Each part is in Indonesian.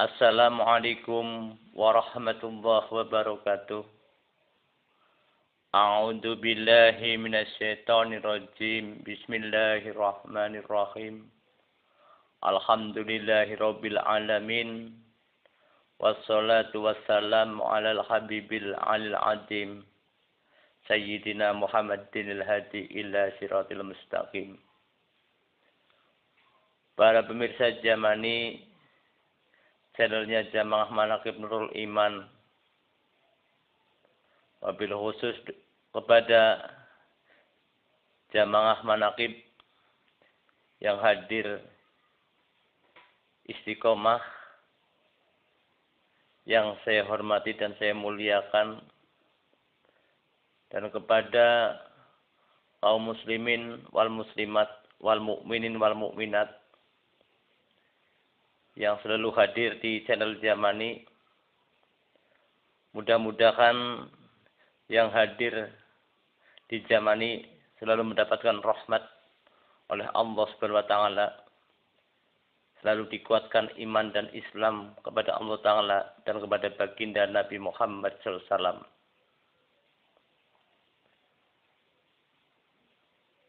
Assalamualaikum warahmatullahi wabarakatuh. A'udzu billahi minasyaitonir rajim. Bismillahirrahmanirrahim. Alhamdulillahirabbil alamin. Wassalatu wassalamu alal habibil alil azim. Sayyidina Muhammadin al-hadi ila siratil mustaqim. Para pemirsa Jamani, channelnya Jamaah Manaqib Nurul Iman, wabil khusus kepada Jamaah Manaqib yang hadir istiqomah, yang saya hormati dan saya muliakan, dan kepada kaum muslimin wal muslimat wal mukminin wal mukminat yang selalu hadir di channel Jamani. Mudah-mudahan yang hadir di Jamani selalu mendapatkan rahmat oleh Allah Subhanahu wa taala. Selalu dikuatkan iman dan Islam kepada Allah taala dan kepada baginda Nabi Muhammad sallallahu alaihi wasallam.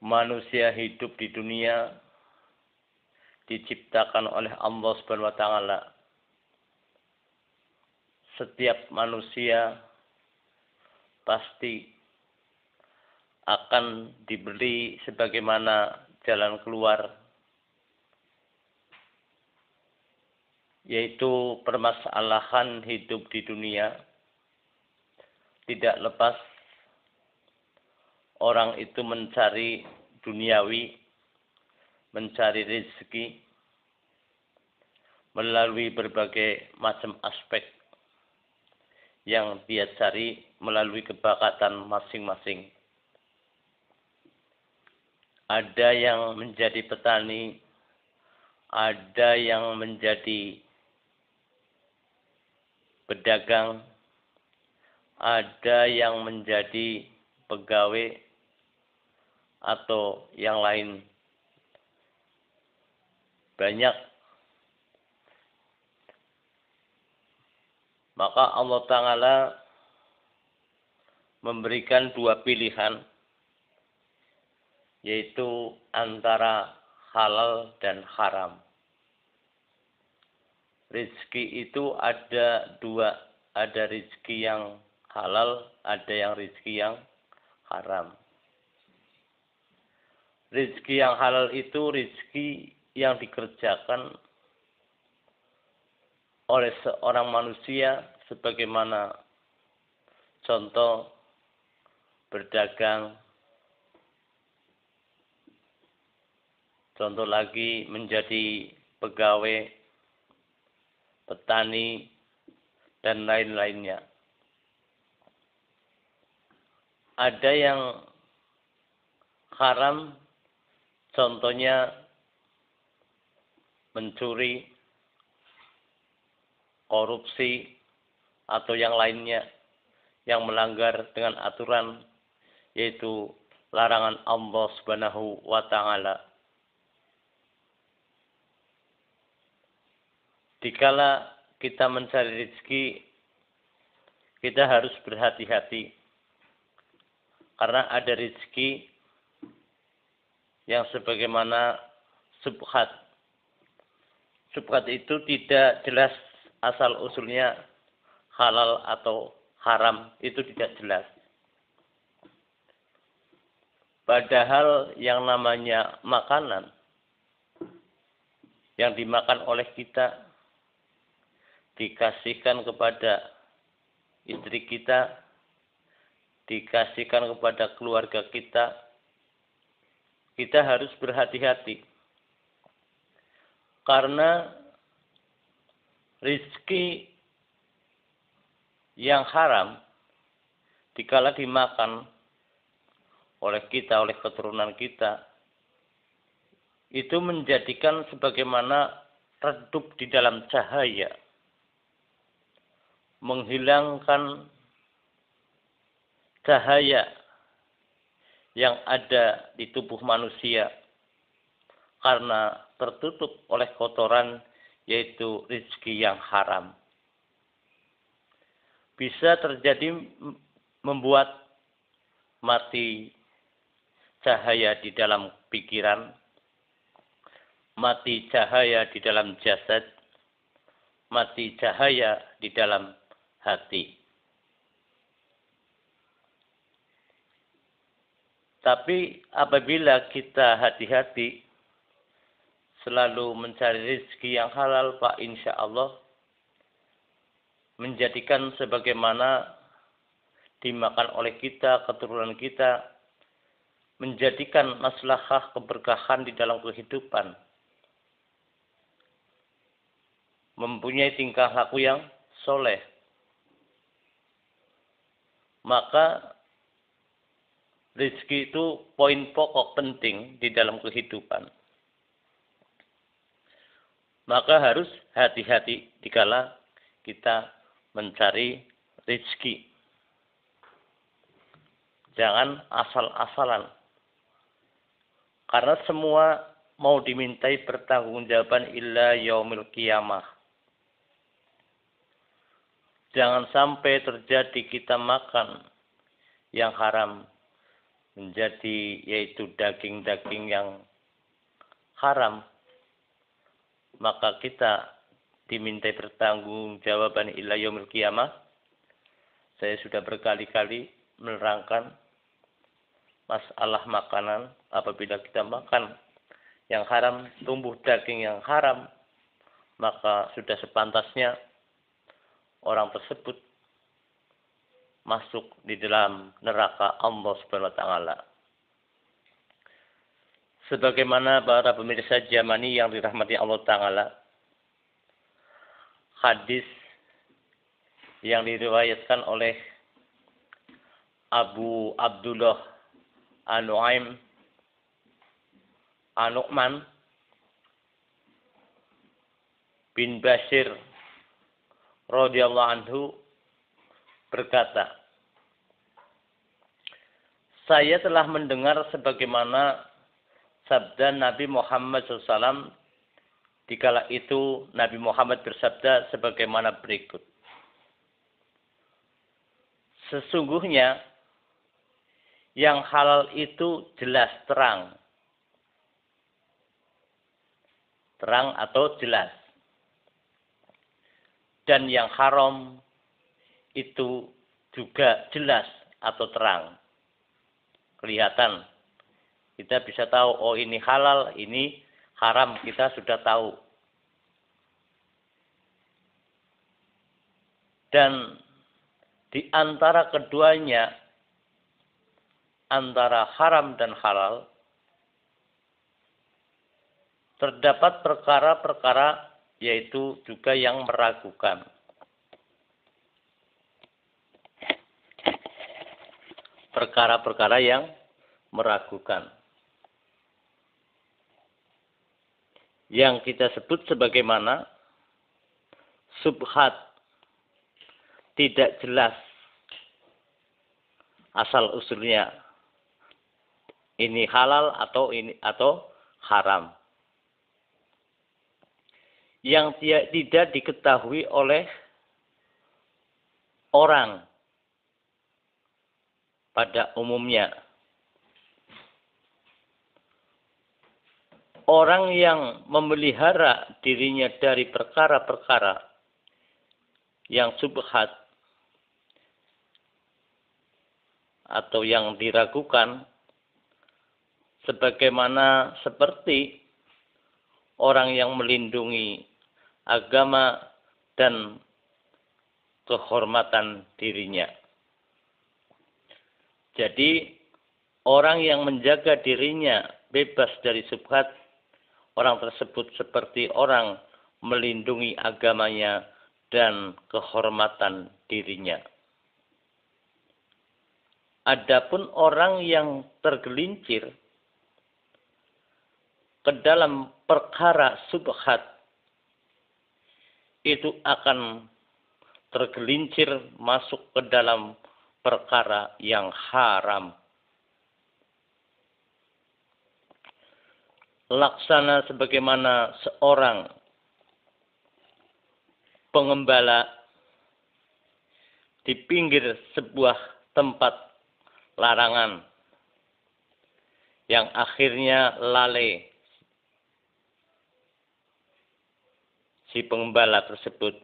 Manusia hidup di dunia diciptakan oleh Allah Subhanahu wa taala. Setiap manusia pasti akan diberi sebagaimana jalan keluar, yaitu permasalahan hidup di dunia. Tidak lepas orang itu mencari duniawi, mencari rezeki melalui berbagai macam aspek yang dia cari melalui kebakatan masing-masing. Ada yang menjadi petani, ada yang menjadi pedagang, ada yang menjadi pegawai, atau yang lain. Banyak. Maka Allah Ta'ala memberikan dua pilihan, yaitu antara halal dan haram. Rezeki itu ada dua, ada rezeki yang halal, ada yang rezeki yang haram. Rezeki yang halal itu rezeki yang dikerjakan oleh seorang manusia, sebagaimana contoh berdagang, contoh lagi menjadi pegawai, petani, dan lain-lainnya. Ada yang haram, contohnya mencuri, korupsi, atau yang lainnya yang melanggar dengan aturan, yaitu larangan Allah Subhanahu wa taala. Dikala kita mencari rezeki, kita harus berhati-hati, karena ada rezeki yang sebagaimana subhat. Subhat itu tidak jelas asal usulnya halal atau haram, itu tidak jelas. Padahal yang namanya makanan yang dimakan oleh kita, dikasihkan kepada istri kita, dikasihkan kepada keluarga kita, kita harus berhati-hati. Karena rezeki yang haram, dikala dimakan oleh kita, oleh keturunan kita, itu menjadikan sebagaimana redup di dalam cahaya, menghilangkan cahaya yang ada di tubuh manusia karena tertutup oleh kotoran yaitu rezeki yang haram. Bisa terjadi membuat mati cahaya di dalam pikiran, mati cahaya di dalam jasad, mati cahaya di dalam hati. Tapi apabila kita hati-hati selalu mencari rezeki yang halal, Pak, insya Allah menjadikan sebagaimana dimakan oleh kita, keturunan kita, menjadikan maslahah keberkahan di dalam kehidupan. Mempunyai tingkah laku yang soleh. Maka rezeki itu poin pokok penting di dalam kehidupan. Maka harus hati-hati dikala kita mencari rezeki. Jangan asal-asalan. Karena semua mau dimintai pertanggungjawaban illa yaumil qiyamah. Jangan sampai terjadi kita makan yang haram menjadi yaitu daging-daging yang haram. Maka kita dimintai pertanggungjawaban illa yaumil qiyamah. Saya sudah berkali-kali menerangkan masalah makanan. Apabila kita makan yang haram, tumbuh daging yang haram, maka sudah sepantasnya orang tersebut masuk di dalam neraka Allah Subhanahu wa taala. Sebagaimana para pemirsa Jamani yang dirahmati Allah taala, hadis yang diriwayatkan oleh Abu Abdullah An-Nu'man bin Bashir radhiyallahu anhu berkata, saya telah mendengar sebagaimana sabda Nabi Muhammad SAW. Dikala itu Nabi Muhammad bersabda sebagaimana berikut. Sesungguhnya yang halal itu jelas terang. Terang atau jelas. Dan yang haram itu juga jelas atau terang. Kelihatan. Kita bisa tahu, oh ini halal, ini haram, kita sudah tahu. Dan di antara keduanya, antara haram dan halal, terdapat perkara-perkara yaitu juga yang meragukan. Perkara-perkara yang meragukan. Yang kita sebut sebagaimana subhat, tidak jelas asal usulnya ini halal atau haram. Yang tidak diketahui oleh orang pada umumnya. Orang yang memelihara dirinya dari perkara-perkara yang subhat atau yang diragukan, sebagaimana seperti orang yang melindungi agama dan kehormatan dirinya. Jadi orang yang menjaga dirinya bebas dari subhat, orang tersebut seperti orang melindungi agamanya dan kehormatan dirinya. Adapun orang yang tergelincir ke dalam perkara subhat, itu akan tergelincir masuk ke dalam perkara yang haram. Laksana sebagaimana seorang pengembala di pinggir sebuah tempat larangan yang akhirnya lalai si pengembala tersebut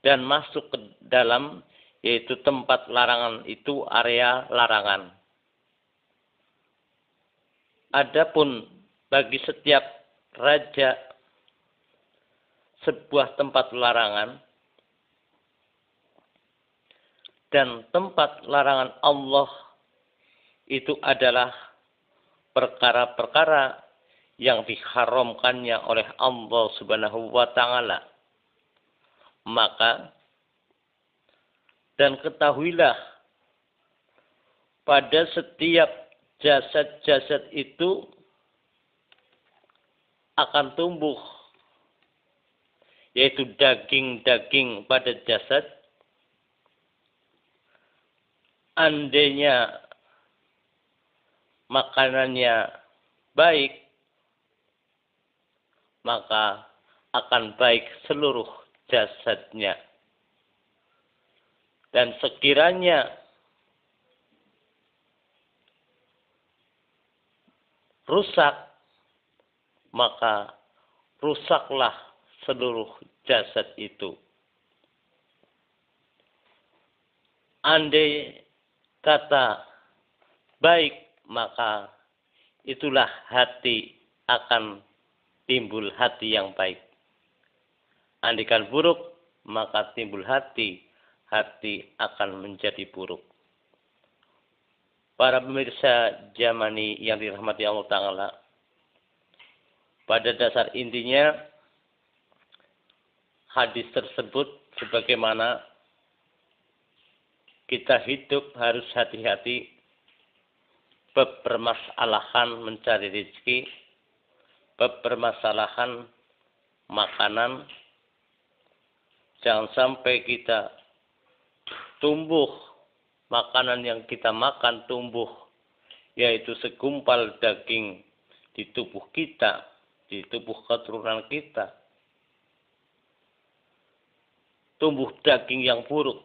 dan masuk ke dalam, yaitu tempat larangan itu area larangan. Adapun bagi setiap raja sebuah tempat larangan dan tempat larangan Allah itu adalah perkara-perkara yang diharamkannya oleh Allah Subhanahu wa taala. Maka dan ketahuilah pada setiap jasad-jasad itu akan tumbuh, yaitu daging-daging pada jasad. Andainya makanannya baik, maka akan baik seluruh jasadnya. Dan sekiranya rusak, maka rusaklah seluruh jasad itu. Andai kata baik, maka itulah hati akan timbul hati yang baik. Andaikan buruk, maka timbul hati akan menjadi buruk. Para pemirsa Jamani yang dirahmati Allah Ta'ala, pada dasar intinya hadis tersebut sebagaimana kita hidup harus hati-hati bermasalahan mencari rezeki, bermasalahan makanan. Jangan sampai kita tumbuh, makanan yang kita makan tumbuh, yaitu segumpal daging di tubuh kita, di tubuh keturunan kita. Tumbuh daging yang buruk,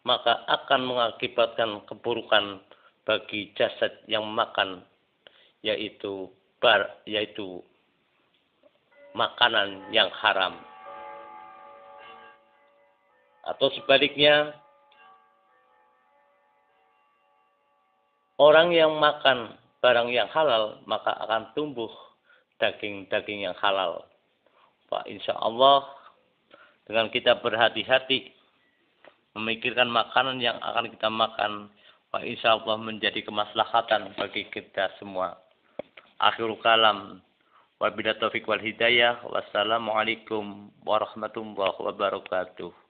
maka akan mengakibatkan keburukan bagi jasad yang makan, yaitu makanan yang haram. Atau sebaliknya, orang yang makan barang yang halal, maka akan tumbuh daging-daging yang halal. Pak, insya Allah, dengan kita berhati-hati memikirkan makanan yang akan kita makan, Pak, insya Allah menjadi kemaslahatan bagi kita semua. Akhirul kalam. Wabillahi taufiq wal hidayah. Wassalamualaikum warahmatullahi wabarakatuh.